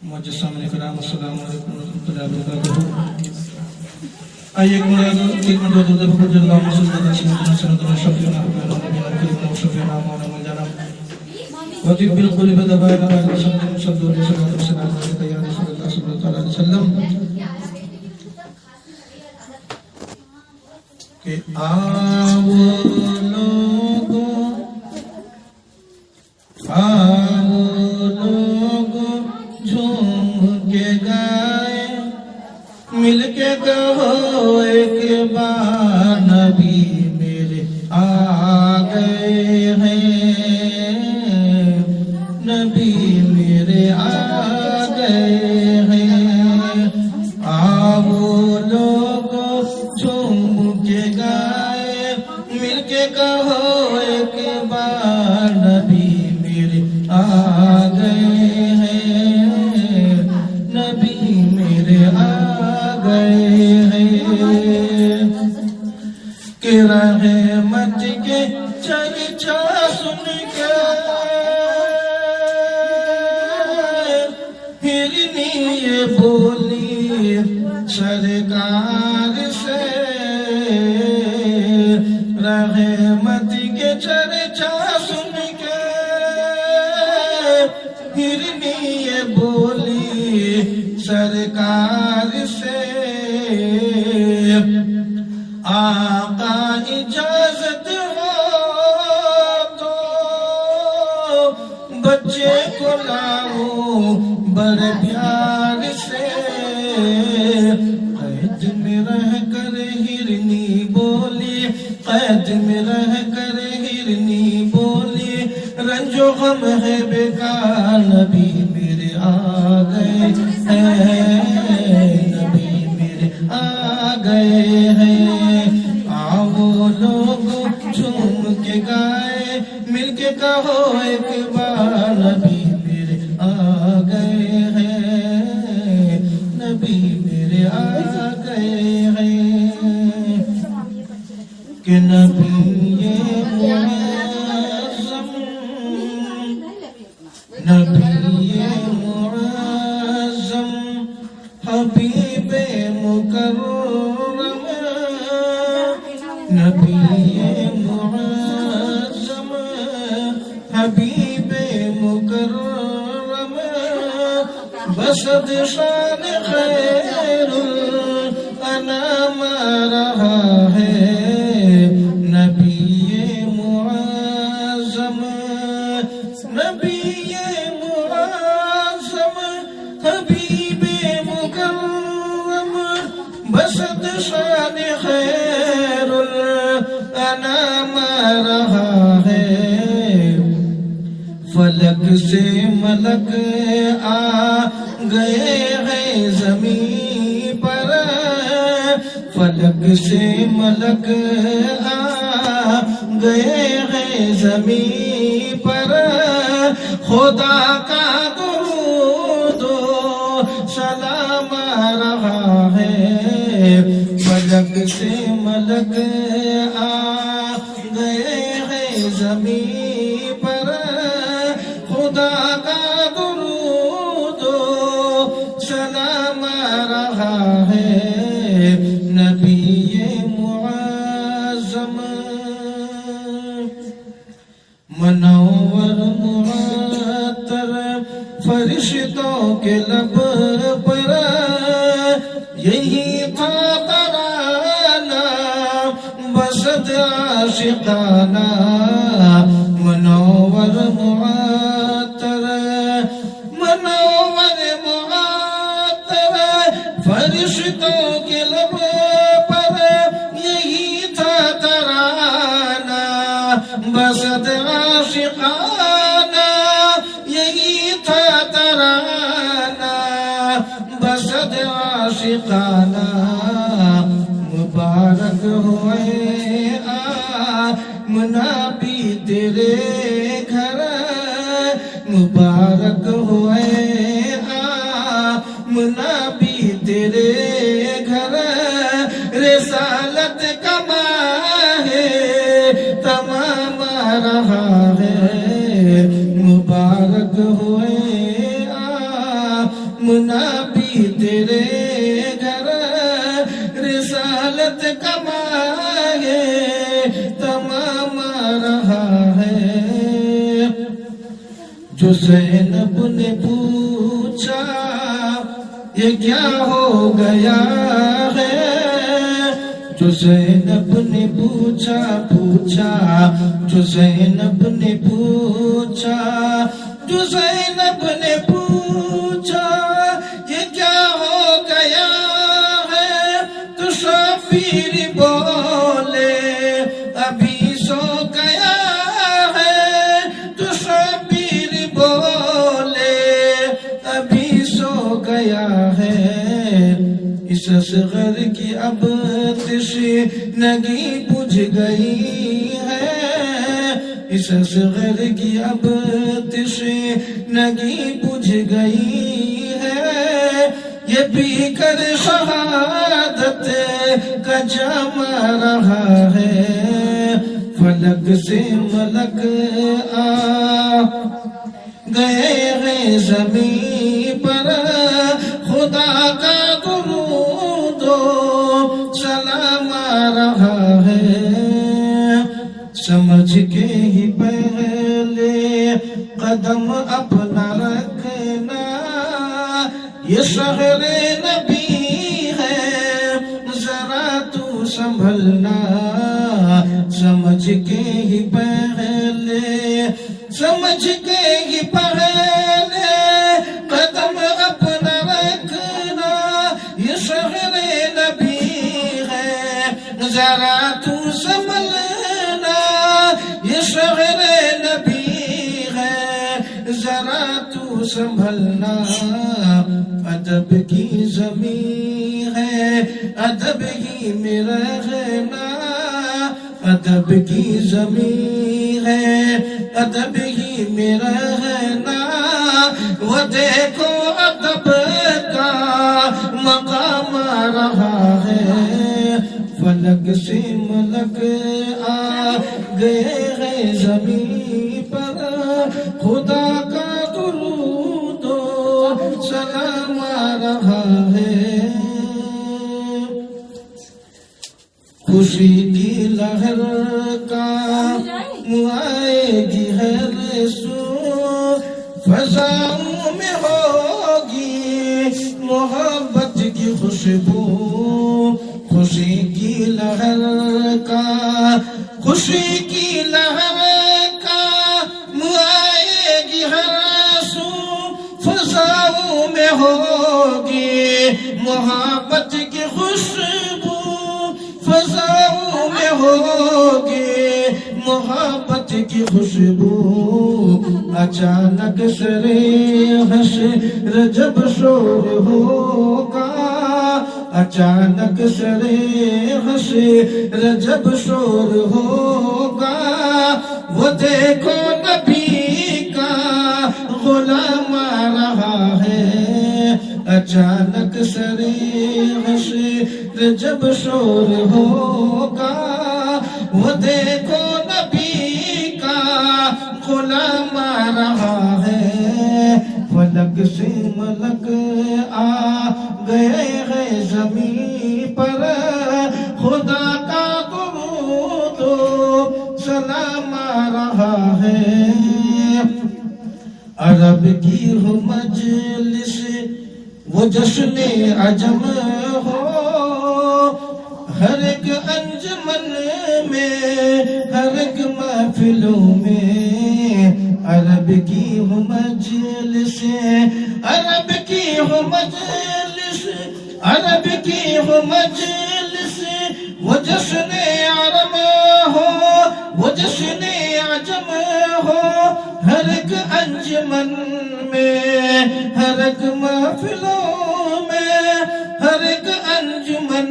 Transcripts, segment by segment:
معزز سامنے کرام السلام علیکم ورحمۃ اللہ وبرکاتہ. آئیے ایک منٹ درود پڑھ جل اللہ صلی اللہ علیہ وسلم شفیعنا حبیبنا کریم شفیعنا مولانا مجانا وطب بالقلب دبائنا وعلى وسلم صلی اللہ علیہ وسلم تیار صلی اللہ علیہ وسلم کہ آؤ لوگوں جھوم کے گائے مل کے کہو ایک بار نبی میرے آ گئے ہیں نبی میرے آ گئے ہیں. آؤ لوگوں جھوم کے گائے مل کے کہو ایک بار نبی میرے آ گئے ہیں نبی میرے آ گئے ہیں. کہ رحمت کے چرچا سن کے ہرنی یہ بولی سرکار سے رحمت کے چرچا سن کے ہرنی یہ بولی سرکار سے آقا اجازت ہو تو بچے کو لاؤ بڑے پیار سے. قید میں رہ کر ہرنی بولی قید میں رہ کر ہرنی بولی رنج و غم ہے بیکار نبی میرے آ گئے ہیں نبی میرے آ گئے ہیں. آؤ لوگ جھوم کے گائے مل کے کہو ایک بار نبی میرے آ گئے ہیں نبی میرے آ گئے ہیں. کہ نبی معظم نبی معظم حبیب مکرم نبی معظم حبیب مکرم بسد شان خیر الانام رہا ہے نبی معظم نبی معظم حبیب مکرم بسد شان خیر الانام رہا ہے. فلک سے ملک آ گئے ہیں زمین پر فلک سے ملک آ گئے ہیں زمین پر خدا کا درود و سلام آ رہا ہے. فلک سے ملک آ گئے ہیں زمین پر خدا کا درود و سلام آ رہا ہے. نبی معظم منور معطر فرشتوں کے لب پر یہی تھا ترانہ بسد عاشقانہ. منور معطر فرشتوں کے لب پر یہی تھا ترانہ بسد عاشقانہ یہی تھا ترانہ بسد عاشقانہ. مبارک ہوئے آمنہ بھی تیرے گھر مبارک ہوئے آمنہ بھی تیرے گھر رسالت کا ماہ تمام رہا ہے. جو زینب نے پوچھا یہ کیا ہو گیا ہے، جو زینب نے پوچھا جو زینب نے پوچھا، جو زینب نے پوچھا یہ کیا ہو گیا ہے، تو شافیر بولے ابھی سو گیا ہے، تو شافیر بولے ابھی سو گیا ہے، اس اصغر کی اب تشنگی بجھ گئی ہے، اس اصغر کی اب تشنگی بجھ گئی ہے، یہ پی کر شہادت کا جام رہا ہے، فلک سے ملک آ گئے ہیں زمین پر، خدا کا درود و سلام آ رہا ہے، سمجھ کے ہی پہلے قدم اپنا رکھنا، یہ شہر نبی ہے ذرا تو سنبھلنا، سمجھ کے ہی پہلے، سمجھ کے ہی پہلے قدم اپنا رکھنا، یہ شہر نبی ہے ذرا تو سنبھلنا، یہ شہر نبی ہے ذرا تو سنبھلنا، ادب کی زمین ہے ادب ہی میں رہنا، ادب کی زمین ہے ادب ہی میں رہنا، وہ دیکھو ادب کا مقام آ رہا ہے، فلک سے ملک آ گئے ہیں زمین پر، خدا کا درود و سلام آ رہا ہے، خوشی کی لہر کا آئے گی ہر سو، فضاؤں میں ہوگی محبت کی خوشبو، خوشی کی لہر کا، خوشی کی لہر کا آئے گی ہر سو، فضاؤں میں ہوگی محبت کی خوشبو، فضاؤں میں ہوگی محبت کی خوشبو، اچانک سرے حشر جب شور ہوگا، اچانک سرے حشر جب شور ہوگا، وہ دیکھو نبی کا غلام آ رہا ہے، اچانک سرے حشر جب شور ہوگا، وہ دیکھو نبی کا غلام آ رہا ہے، فلک سے ملک آ گئے ہیں زمین پر، خدا کا درود و سلام آ رہا ہے، عرب کی ہو مجلس وہ جشن عجم ہو، ہر ایک انجمن میں ہر ایک محفلوں میں، عرب کی ہو مجلس، عرب کی ہو مجلس، عرب کی ہو مجلس، وہ جشن عرب ہو، وہ جشن عجم ہو، ہر ایک انجمن میں ہر ایک محفلوں میں، ہر ایک انجمن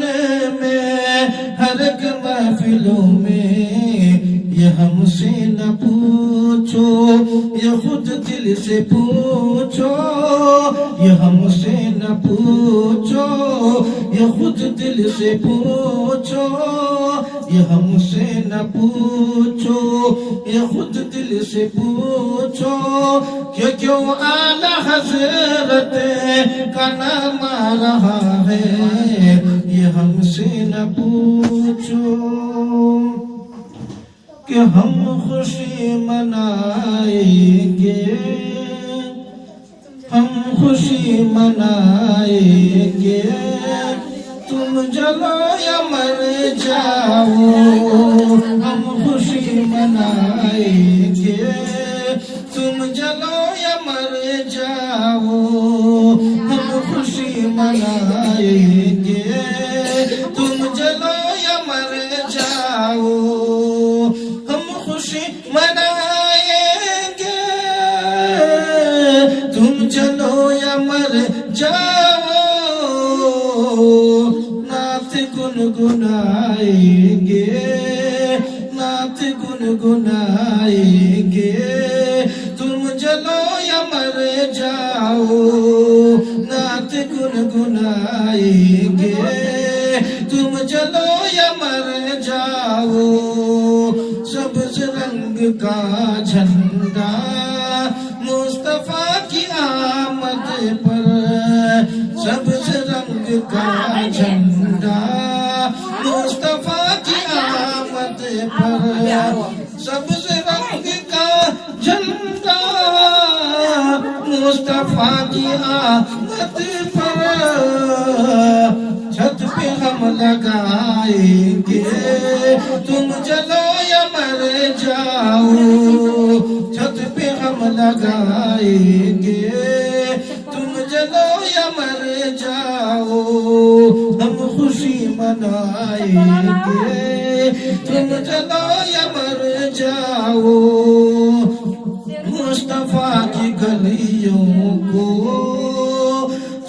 میں ہر ایک محفلوں میں، یہ ہم سے نہ پوچھو یہ خود دل سے پوچھو، یہ ہم سے نہ پوچھو یہ خود دل سے پوچھو، یہ ہم سے نہ پوچھو یہ خود دل سے پوچھو، کہ کیوں اعلی حضرت کا نام آ رہا ہے، یہ ہم سے نہ پوچھو، کہ ہم خوشی منائیں گے خوشی منائیں گے تم جلو یا مر جاؤ ہم خوشی منائیں گے تم جلو یا مر جاؤ ہم خوشی منائیں گے تم جلو یا مر جاؤ ہم خوشی منائیں گے تم جلو یا مر جاؤ نعت گنگنائیں گے نعت گنگنائیں گے تم جلو یا مر جاؤ نعت گنگنائیں گے تم جلو یا مر جاؤ سبز رنگ کا جھنڈا مصطفیٰ کی آمد پر سبز رنگ کا جھنڈا مصطفیٰ کی آمد پر سبز رنگ کا جھنڈا مصطفیٰ کی آمد پر چھت پہ ہم لگائیں گے تم جلو یا مر جاؤ چھت پہ ہم لگائیں گے تم جلو یا مر جاؤ ہم خوشی منائیں گے تم جلو یا مر جاؤ مصطفیٰ کی گلیوں کو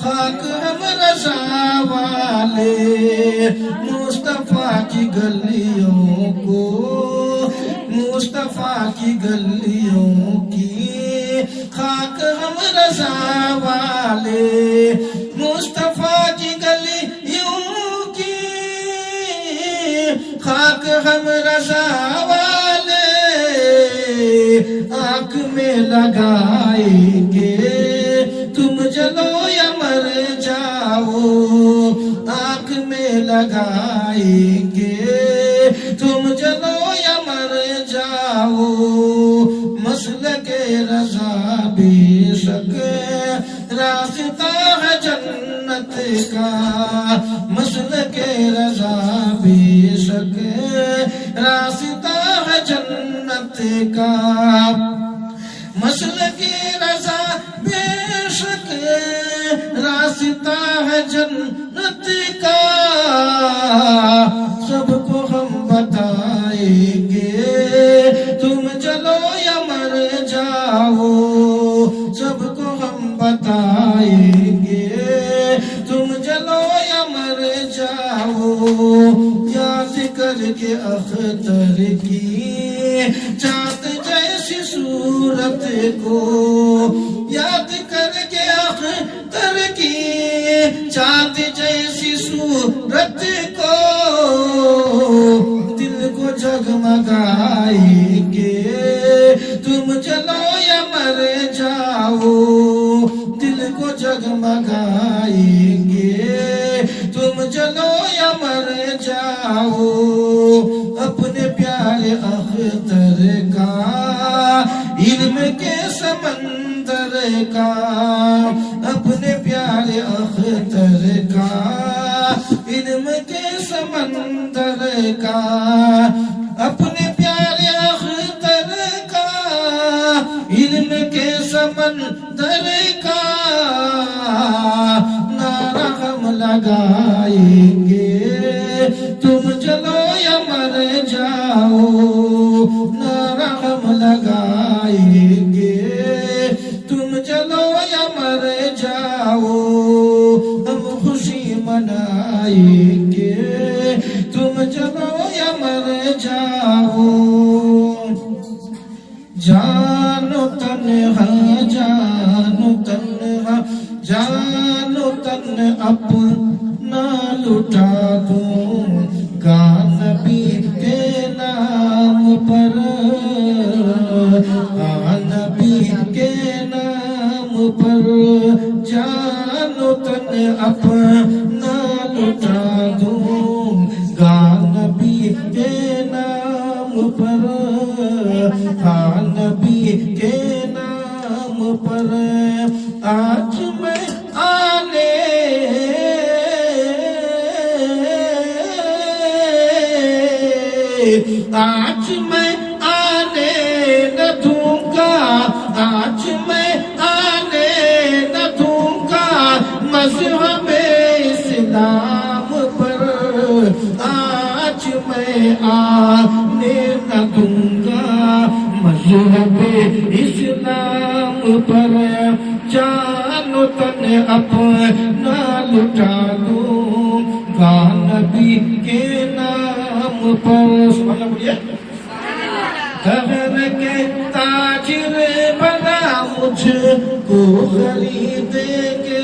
خاک ہم رضا والے مصطفیٰ کی گلیوں کو مصطفیٰ کی گلیوں کی خاک ہم رضا والے مصطفیٰ کی گلیوں کی خاک ہم رضا والے آنکھ میں لگائیں گے تم جلو یا مر جاؤ آنکھ میں لگائیں گے تم جلو یا مر جاؤ مسلک رضا بے شک راستہ ہے جنت کا مسلک رضا بے شک راستہ ہے جنت کا مسلک رضا بے شک راستہ ہے جنت کا سب کو ہم بتائیں گے تم جلو یا مر جاؤ سب کو ہم بتائیں گے تم جلو یا مر جاؤ یاد کر کے اختر کی چاند جیسی صورت کو یاد کر کے اختر کی چاند جیسی صورت کو دل کو جگمگائیں گے تم جلو یا مر جاؤ دل کو جگمگائیں گے تم جلو یا مر جاؤ اپنے پیارے اختر کا علم کے سمندر کا اپنے پیارے اختر کا علم کے سمندر کا اپنے پیارے اختر کا علم کے سمندر کا نعرہ ہم لگائیں گے تم جلو یا مر جاؤ نعرہ ہم لگائیں گے تم جلو یا مر جاؤ ہم خوشی منائیں گے تم جلو یا مر جاؤ جانو تنہا جانو تنہا جانو تن اپنا لٹا دوں گا نبی کے نام پر نبی کے نام پر جانو تن اپنا لٹا دوں گا نبی کے نام پر نبی کے نام پر آج میں آج میں آنے نہ دوں گا مذہب اسلام پر، آج میں آنے نہ دوں گا مذہب اسلام پر، جان و تن اپنا لٹا دوں گا نبی کے نام پر۔ سبحان اللہ بولیے۔ دہر کے تاجر بنا مجھ کو خریدیں گے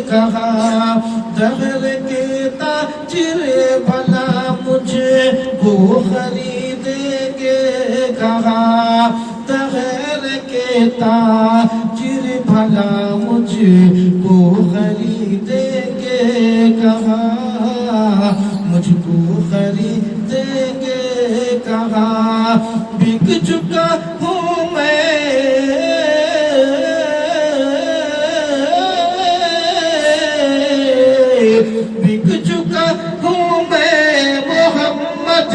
کہاں، دہر کے تاجر بنا مجھ کو خریدیں گے کہاں، دہر کے تاجر بھلا مجھ کو خریدیں گے کہاں، مجھ کو خریدیں گے کہاں، بک چکا ہوں میں بک چکا ہوں میں محمد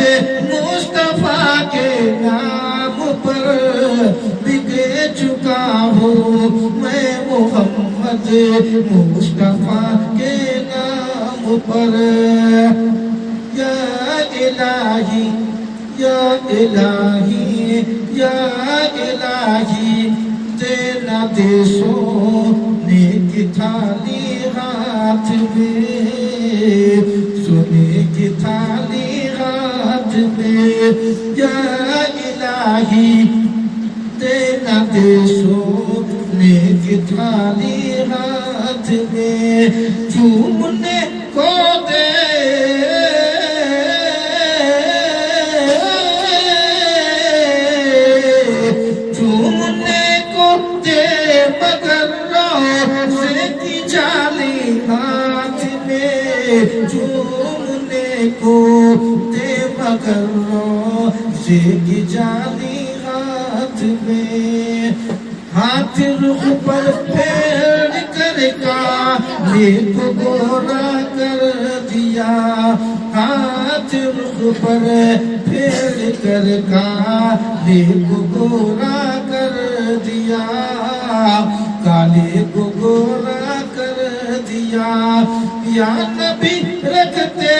مصطفیٰ کے نام پر، بک چکا ہوں میں محمد مصطفیٰ کے نام پر۔ یا الہی یا الہی یا الہی، دینا دے سونے کی تھالی ہاتھ میں، سونے کی تھالی ہاتھ میں، یا الہی دینا دے سونے کی تھالی ہاتھ میں، چومنے کو دے چومنے کو دے مگر روزے کی جالی ہاتھ میں، ہاتھ رخ پر پھیر کر کالے کو گورا کر دیا، ہاتھ رخ پر پھیر کر کالے کو گورا کر دیا، کالے کو گورا کر دیا، یا نبی رکھتے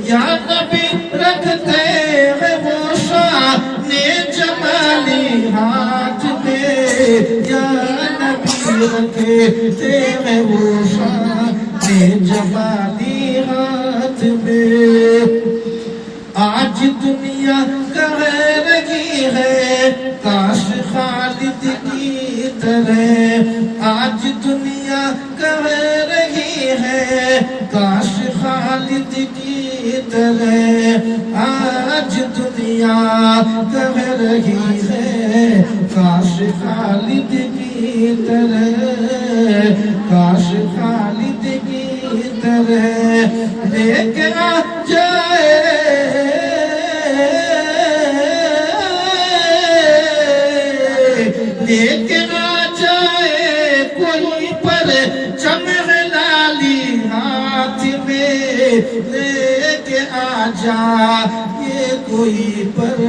یا نبی رکھتے ہیں وہ شان جمالی ہاتھ میں، یا نبی رکھتے ہیں وہ شان جمالی ہاتھ میں، آج دنیا کہہ رہی ہے کاش خالد کی طرح، آج دنیا کہہ رہی ہے کاش خالد کی طرح، آج دنیا کہہ رہی ہے کاش خالد کی طرح، کاش خالد کی طرح، لے کے آ جائے لے کے آ جائے کوئی پر چم لالی ہاتھ میں، لے کے آ جائے کوئی پر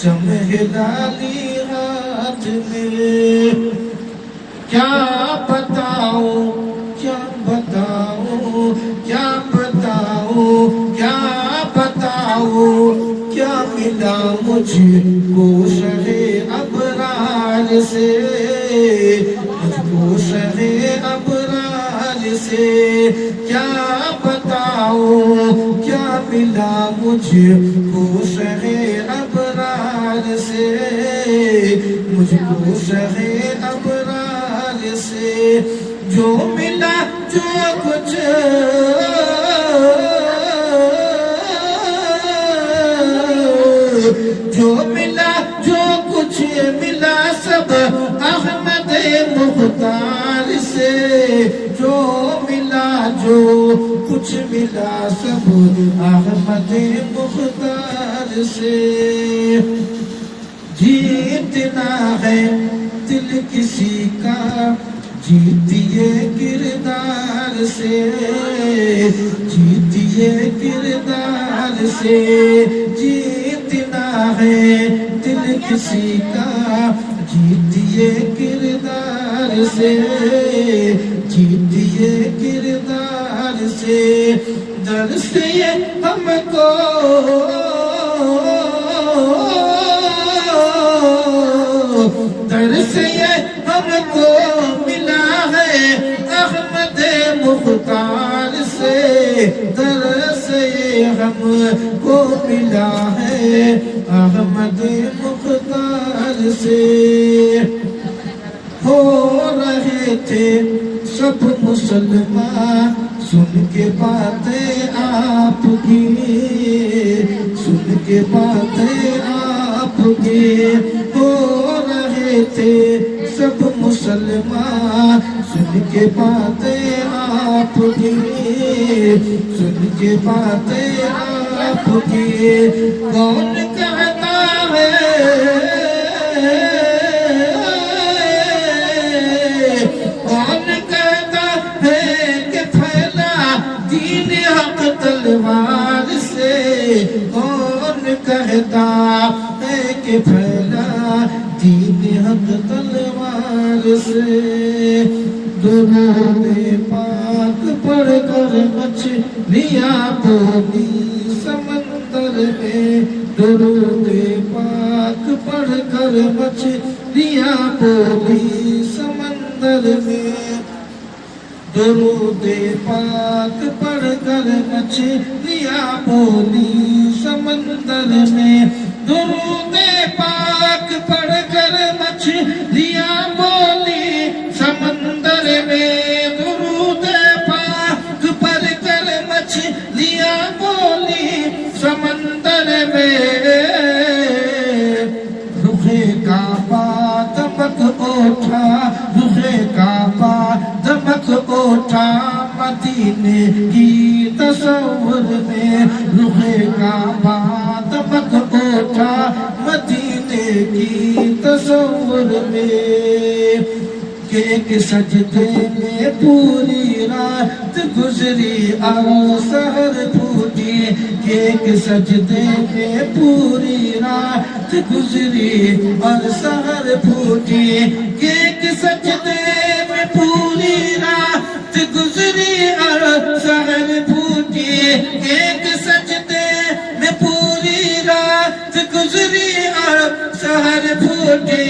چم لالی ہاتھ میں، کیا بتاؤں کیا بتاؤں کیا بتاؤں کیا بتاؤں، کیا ملا مجھ کو شہے ابرار سے، مجھ کو شہے ابرار سے، کیا بتاؤں کیا ملا مجھ کو شہے ابرار سے، مجھ کو شہے ابرار سے، جو ملا جو کچھ جو ملا جو کچھ ملا سب احمد مختار سے، جو ملا جو کچھ ملا سب احمد مختار سے، جیتنا ہے دل کسی کا جیتیے کردار سے، جیتیے کردار سے جیتنا ہے دل کسی کا جیتیے کردار سے جیتیے کردار سے درس یہ ہم کو درس یہ ہم کو ملا ہے احمد مختار سے درس یہ ہم کو ملا ہے احمد مختار سے ہو رہے تھے سب مسلمان سن کے باتیں آپ کی سن کے باتیں آپ کی ہو رہے تھے سب مسلمان سن کے باتیں آپ کی سن کے باتیں آپ کی کون کہتا ہے کون کہتا ہے کہ پھیلا دین حق تلوار سے کون کہتا ہے کہ پھیلا دین حق تلوار سے درود پاک پڑھ کر مچھلیاں بولی سمندر میں درود پاک پڑھ کر مچھلیاں بولی سمندر میں درود پاک پڑھ کر مچھلیاں بولی سمندر میں درود پاک پڑھ کر مچھلیاں بولی سمندر میں درود پاک پڑھ کر مچھلیاں بولی سمندر میں رخ کعبہ دمک اٹھا رخ کعبہ دمک اٹھا مدینے کی تصور میں رخ کعبہ دمک اٹھا مدینے کی تصور میں ایک سجدے میں پوری رات گزری اور سحر پھوٹی ایک سجدے میں پوری رات گزری اور سحر پھوٹی ایک سجدے میں پوری رات گزری اور سحر پھوٹی ایک سجدے میں پوری رات گزری اور سحر پھوٹی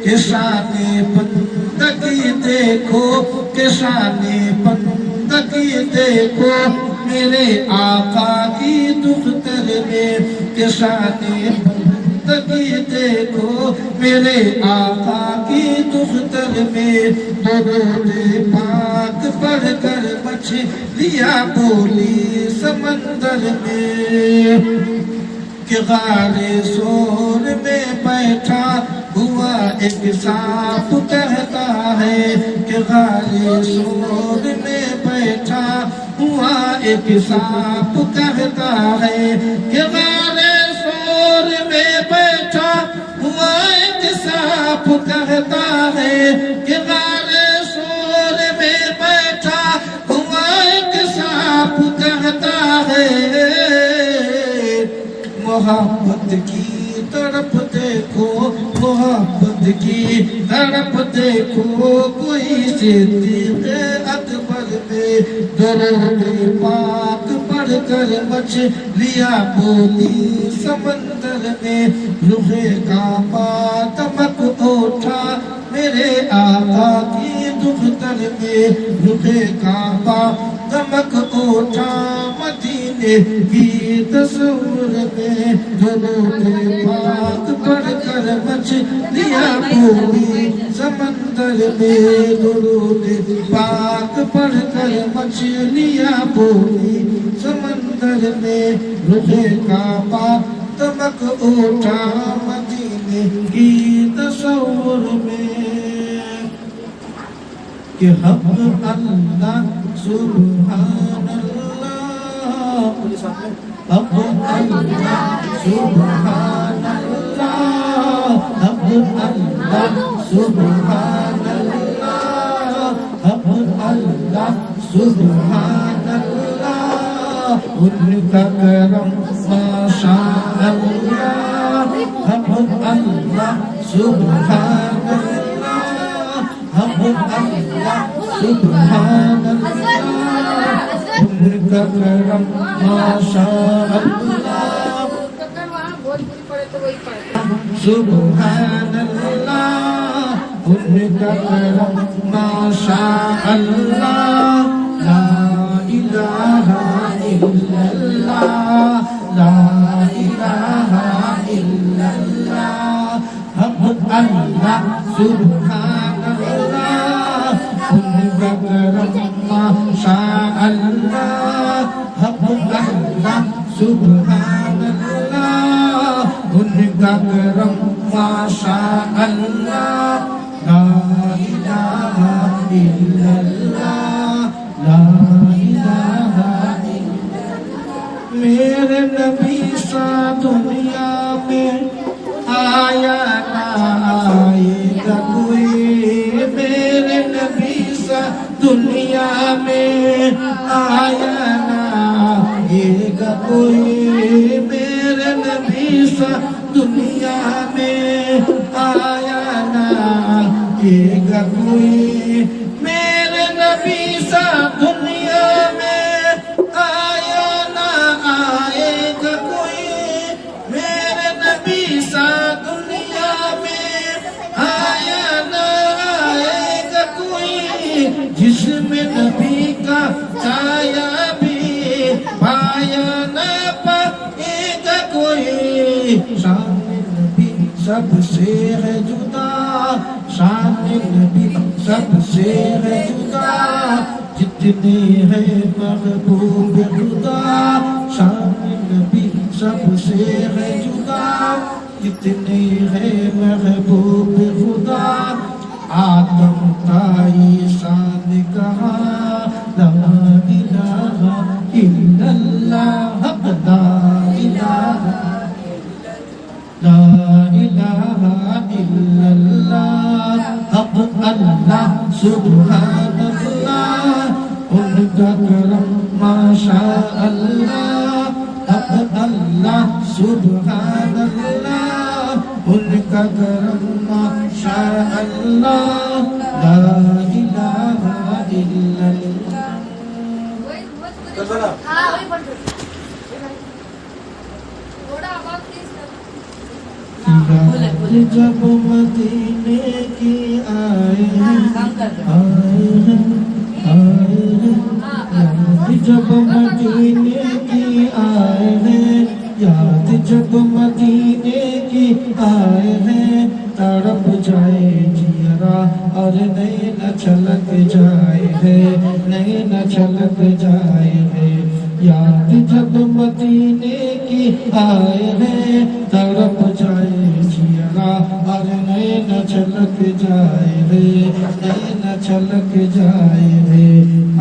کہ شان بندگی دیکھو کہ شان بندگی دیکھو میرے آقا کی دختر میں کہ شان بندگی دیکھو میرے آقا کی دختر میں درود پاک پڑھ کر مچھلیاں بولی سمندر میں کہ غار سور میں بیٹھا ہوا ایک سانپ کہتا ہے کہ غار سور میں بیٹھا ہوا ایک سانپ کہتا ہے کہ غار سور میں بیٹھا ہوا ایک سانپ کہتا ہے کہ غار سور میں بیٹھا ہوا ایک سانپ کہتا ہے محبت کی طرف دیکھو محبت کی طرف دیکھو کوئی صدیق اکبر میں درود پاک پڑھ کر مچھلیاں بولی سمندر میں رخ کعبہ دمک اٹھا میرے آقا کی دختر میں رخ کعبہ دمک اٹھا مدینے کی تصور میں درود پاک پڑھ کر مچھلیاں بولی سمندر میں درود پاک پڑھ کر مچھلیاں بولی سمندر میں رخ کعبہ دمک اٹھا مدینے کی تصور میں کہ حق اللہ سبحان اللہ حق اللہ سبحان اللہ حق اللہ سبحان اللہ حق اللہ سبحان اللہ ان کا کرم ماشاء اللہ ہم اللہ سبحان اللہ ہم اللہ سبحان اللہ ان کا کرم ماشاء اللہ سبحان اللہ ان کا کرم ماشاء اللہ لا الہ الا اللہ لا الہ الا اللہ ہم اللہ سبحان اللہ ان کا کرم ماشاء اللہ ہم اللہ سبحان اللہ ان کا کرم ماشاء اللہ لا الہ الا اللہ لا الہ الا اللہ میرے نبی سا دنیا میں آیا نہ آئے گا کوئی میرے نبی سا دنیا میں آیا نہ آئے گا کوئی میرے نبی سا دنیا میں آیا نہ آئے گا کوئی میرے نبی سا دنیا میں آیا نہ آئے گا کوئی میرے نبی سا دنیا میں آیا نہ آئے گا کوئی جس میں نبی کا سایہ بھی پایا نہ پائے گا کوئی شان نبی سب سے ہے جدا شان نبی سب سے ہے جدا جتنے ہیں محبوب خدا شان نبی سب سے ہے جدا جتنے ہیں محبوب خدا آدم کا عیسیٰ نے کہا لا الہ الا اللہ لا الہ لا الہ الا اللہ حق اللہ سبحان اللہ ان کا کرم ماشاء اللہ حق اللہ سبحان اللہ ان کا کرم ماشاء اللہ لا الہ الا اللہ جب مدینے کی آئے جب مدینے کی آئے ہیں یاد جب مدینے کی آئے ہیں تڑپ جائے جیرا اور نین چھلک جائے ہے نین چھلک جائے ہے یاد جب مدینے کی آئے ہیں تڑپ جائے جیرا اور نین چھلک جائے ہے نین چھلک جائے ہے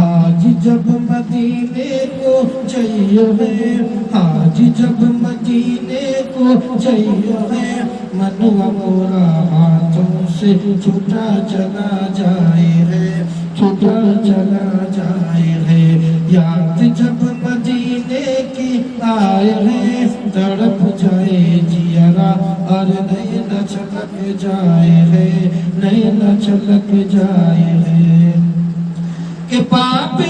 آج جب مدینے کو چاہیے ہے آج جب مدینے کو چاہیے ہے منوا مورا ہاتھوں سے چھوٹا چلا جائے ہے چھوٹا چلا جائے ہے یاد جب مدینے کی آئے ہے تڑپ جائے جیرا اور نین چھلک جائے ہے نین چھلک جائے ہے کہ پاپی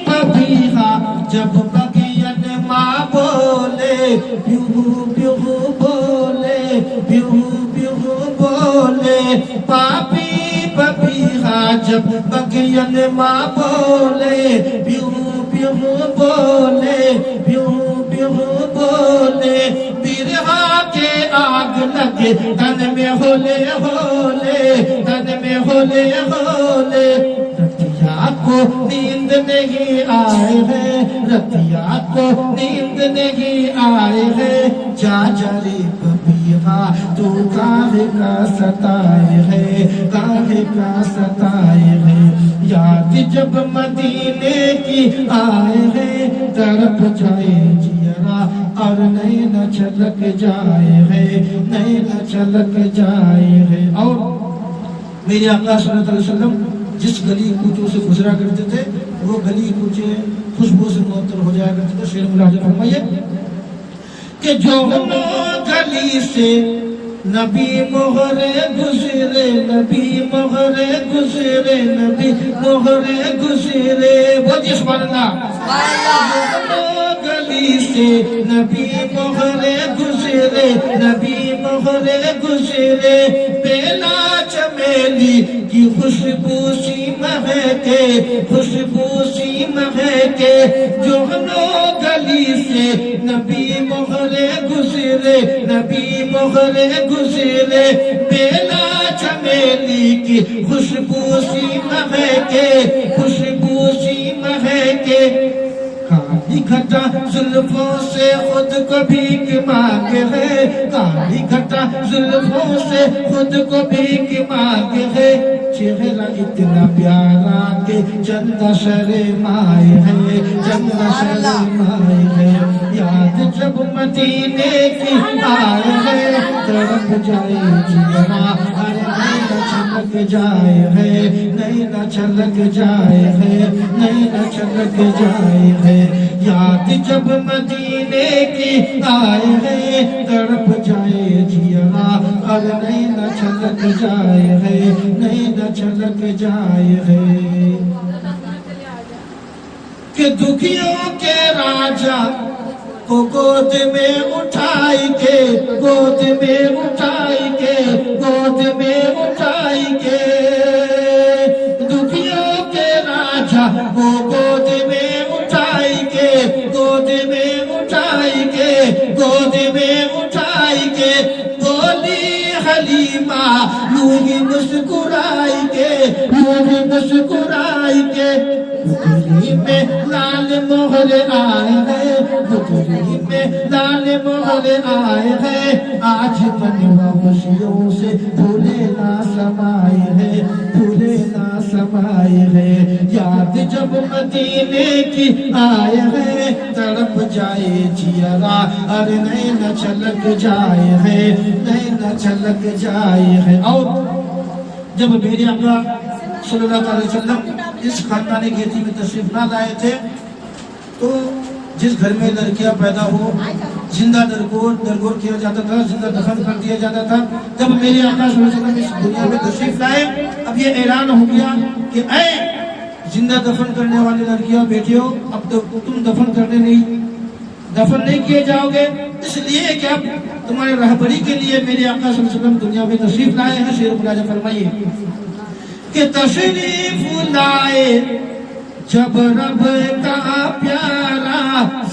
پپیہا جب بگین ماں بولے بیہو بیہو بولے بیہو بیہو بولے پاپی پپیہا جب بگین ماں بولے بیہو بیہو بولے بیہو بیہو بولے برہا کے آگ لگے تن میں ہولے ہولے تن میں ہولے ہولے رتیا کو نیند نہیں آئے ہے رتیا کو نیند نہیں آئے ہے جا جاری پپیہا تو کاہے کا ستائے ہے کاہے کا ستائے ہے یاد جب مدینے کی آئے ہے تڑپ جائے جیرا اور نین چھلک جائے ہے نین چھلک جائے ہے اور میرے آقا صلی اللہ علیہ وسلم جس گلی کوچوں سے گزرا کرتے تھے وہ گلی کوچے خوشبو سے معطل ہو جائے گا۔ تو شعر ملاحظہ فرمائیے کہ جو گلی سے نبی مہرے گزرے، نبی مہرے گزرے، نبی مہرے گزرے، بہت سبحان اللہ۔ گلی سے نبی مہرے گزرے، نبی مہرے گزرے، بیلا چمیلی کی خوشبو سی مہکے، خوشبو سی مہکے، جو گلی سے نبی مہرے گزرے، نبی مہرے گزرے، بیلا چمیلی کی خوشبو سی مہکے، خوشبو سی مہکے، کالی گھٹا زلفوں سے خود کو بھیک مانگے ہے، کالی گھٹا زلفوں سے خود کو بھیک مانگے ہے، چہرہ اتنا پیارا کہ چند شرمائے ہے، چند شرمائے ہے، یاد جب مدینے کی آئے ہے، تڑپ جائے جینا، نینا چھلک جائے ہے، نینا چھلک جائے ہے، نینا چھلک جائے ہے، یاد جب مدینے کی آئے ہے، تڑپ جائے جینا، اور نینا چھلک جائے ہے، نینا چھلک جائے ہے، کہ دکھیوں کے راجا کو گود میں اٹھائی کے، گود میں اٹھائی کے، گود میں اٹھائی کے، دکھیوں کے راجا کو گود میں اٹھائی کے، گود میں اٹھائی کے، گود میں اٹھائی کے، بولی حلیمہ یوں ہی مسکرائی کے، یوں ہی مسکرائی کے، بکری میں لال مہر آئے ہیں، بکری میں لال مہر آئے ہیں، آج منوا خوشیوں سے پھولے نہ سمائے ہیں، پھولے نہ سمائے ہیں، یاد جب مدینے کی آئے ہیں، تڑپ جائے جیرا، اور نینا چھلک جائے ہے، نینا چھلک جائے ہے۔ اور جب میرے آقا صلی اللہ علیہ وسلم اس خاندان گیتی میں تشریف نہ لائے تھے تو جس گھر میں لڑکیاں پیدا ہو زندہ درگور کیا جاتا تھا، زندہ دفن کر دیا جاتا تھا۔ جب میرے آقا صلی اللہ علیہ وسلم اس دنیا میں تشریف لائے، اب یہ اعلان ہو گیا کہ اے زندہ دفن کرنے والی لڑکیاں بیٹیوں، اب تو تم دفن نہیں کیے جاؤ گے، اس لیے کہ اب تمہارے رہبری کے لیے میرے آقا صلی اللہ علیہ وسلم دنیا میں تشریف لائے ہیں۔ شعر ملاحظہ فرمائیے کہ تشریف لائے جب رب کا پیارا،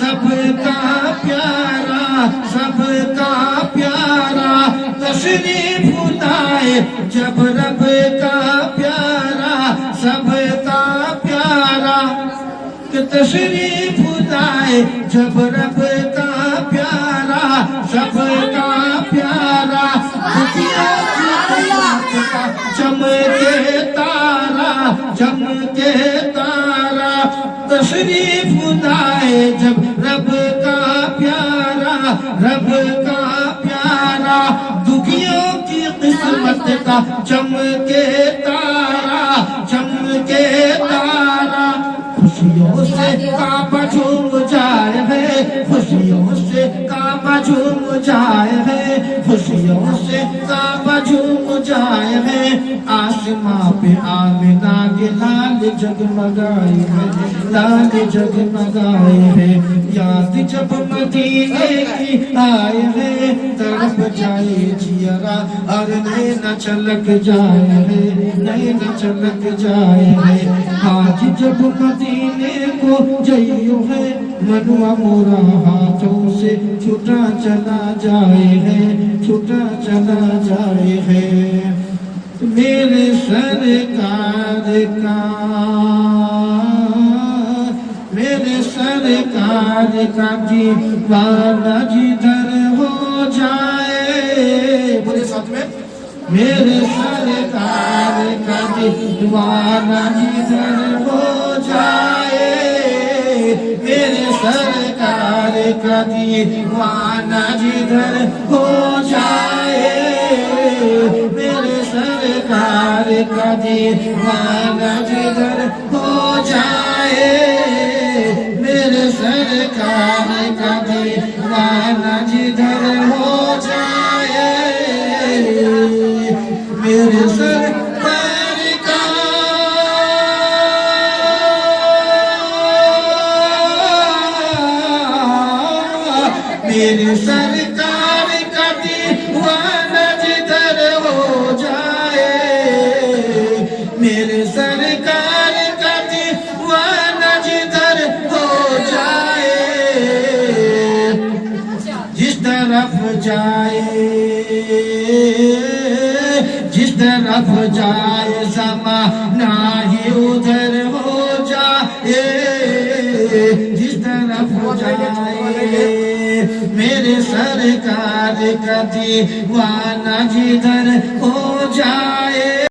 سب کا پیارا، سب کا پیارا، تشریف لائے جب رب کا پیارا، سب کا پیارا، کہ تشریف لائے جب رب کا پیارا، سب کا پیارا، دنیا کی قیامت کا چمکے تارا، چمکے تارا، تشریف لائے جب رب کا پیارا، رب کا پیارا، دکھیوں کی قسمت کا چمکے تارا، چمکے تارا، خوشیوں سے کعبہ جھوم جائے ہے، خوشیوں سے کعبہ جھوم جائے ہے، خوشیوں سے کعبہ جھوم جائے ہے، آسماں پہ آمنہ کے لال جگمگائے ہے، لال جگمگائے ہے، یاد جب مدینے کی آئے ہے، تڑپ جائے جیرا، اور نینا چھلک جائے ہے، نینا چھلک جائے ہے، آج جب مدینے کو جائیو ہے، منوا مورا ہاتھوں سے چھوٹا چلا جائے ہے، چھوٹا چلا جائے ہے، میرے سرکار کا، میرے سرکار کا دیوانہ جدھر ہو جائے، بولے ساتھ میں، میرے سرکار کا دیوانہ جدھر ہو جائے، میرے سرکار کا دیوانہ جدھر ہو جائے، میرے سرکار کا دیوانہ جدھر ہو جائے، میرے سرکار کا دیوانہ جدھر ہو جائے میرے سرکار کا میرے سرکار کا دیوانہ جدھر ہو جائے میرے سرکار کا دیوانہ جدھر ہو جائے جس طرف جائے زمانہ ہی ادھر ہو جائے جس طرف جائے میرے سرکار کا دیوانہ جدھر ہو جائے